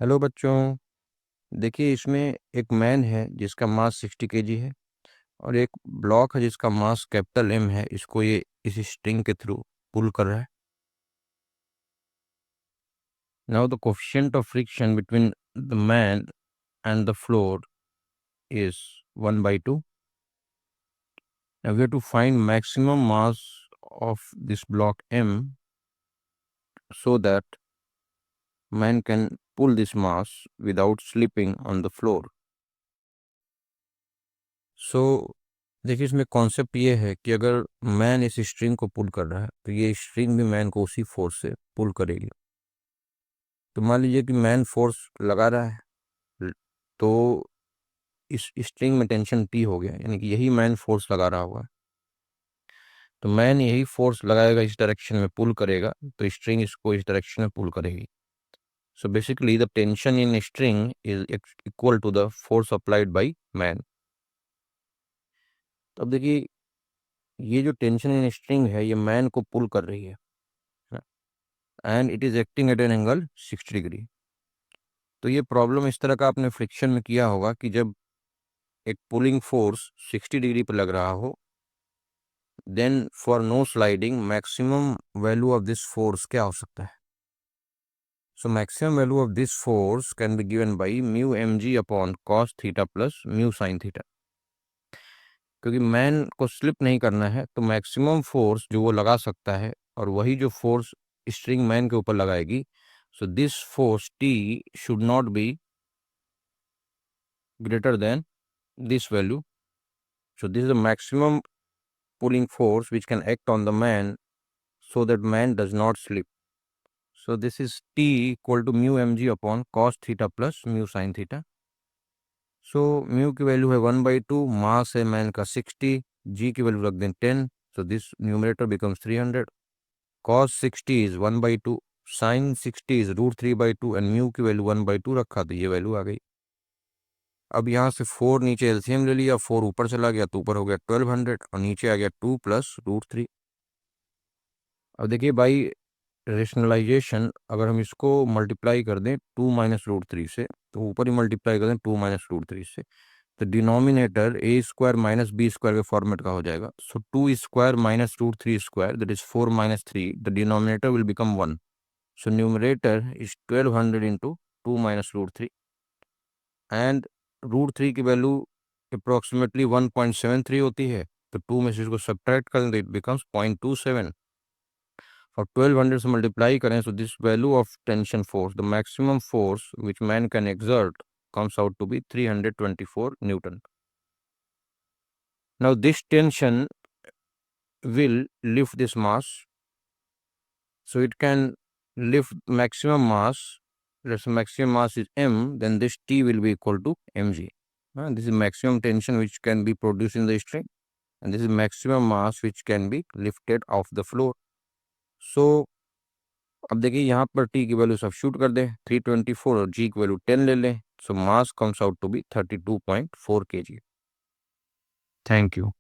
Hello बच्चों। देखिए, इसमें एक मैन है जिसका मास 60 kg है और एक ब्लॉक है जिसका मास कैपिटल एम है। इसको ये इस स्ट्रिंग के थ्रू पुल कर रहा है। Now the coefficient of friction between the man and the floor is 1/2। Now we have to find maximum mass of this block M so that man can pull this mass without slipping on the floor. So देखिए, इसमें concept ये है कि अगर man इस string को पुल कर रहा है तो ये स्ट्रिंग भी मैन को उसी फोर्स से पुल करेगी। तो मान लीजिए कि मैन फोर्स लगा रहा है, तो इस स्ट्रिंग में टेंशन टी हो गया, यानी कि यही मैन फोर्स लगा रहा होगा। तो मैन यही फोर्स लगाएगा, इस डायरेक्शन में पुल करेगा, तो स्ट्रिंग इसको इस डायरेक्शन में पुल करेगी। So basically the tension in string is equal to the force applied by man. तो अब देखिए, ये जो टेंशन इन स्ट्रिंग है ये मैन को पुल कर रही है and it is acting at an angle 60 degree. तो ये प्रॉब्लम इस तरह का आपने फ्रिक्शन में किया होगा कि जब एक पुलिंग फोर्स 60 डिग्री पर लग रहा हो, then for no sliding maximum value of this force क्या हो सकता है। So maximum value of this force can be given by mu M G upon cos theta plus mu sine theta. क्योंकि man को स्लिप नहीं करना है तो मैक्सिमम फोर्स जो वो लगा सकता है और वही जो फोर्स स्ट्रिंग मैन के ऊपर लगाएगी, so this force T should not be greater than this value. So this is the maximum pulling force which can act on the man so that man does not slip. So this is T equal to mu mg upon cos theta plus mu sin theta. So mu की value है 1/2, मास है man का 60, g की value रख दें 10, so this numerator becomes 300. cos 60 is 1/2, sin 60 is √3/2 and mu की value 1/2 रखा तो ये वैल्यू आ गई। अब यहाँ से 4 नीचे एलसीएम ले लिया, 4 ऊपर चला गया तो ऊपर हो गया 1200 और नीचे आ गया 2 + √3। अब देखिए बाई रेशनलाइजेशन अगर हम इसको मल्टीप्लाई कर दें 2 - √3 से, तो ऊपर ही मल्टीप्लाई कर दें 2 - √3 से, तो डिनोमिनेटर a² - b² के फॉर्मेट का हो जाएगा। सो 2² - √3² that is 4 - 3, the denominator will become 1। So numerator is 1200 into 2 - √3 and √3 की वैल्यू अप्रोक्सीमेटली 1.73 होती है, तो 2 में से इसको सब्ट्रैक्ट कर दें, इट बिकम्स 0.27 और 1200 से मल्टीप्लाई करें, so this value of tension force, the maximum force which man can exert, comes out to be 324 Newton. Now this tension will lift this mass, so it can lift maximum mass. Let's say maximum mass is m, then this T will be equal to mg. This is maximum tension which can be produced in the string, and this is maximum mass which can be lifted off the floor. So अब देखिए यहाँ पर T की value substitute कर दें 324 और G की value 10 ले लें, so mass comes out to be 32.4 kg। Thank you.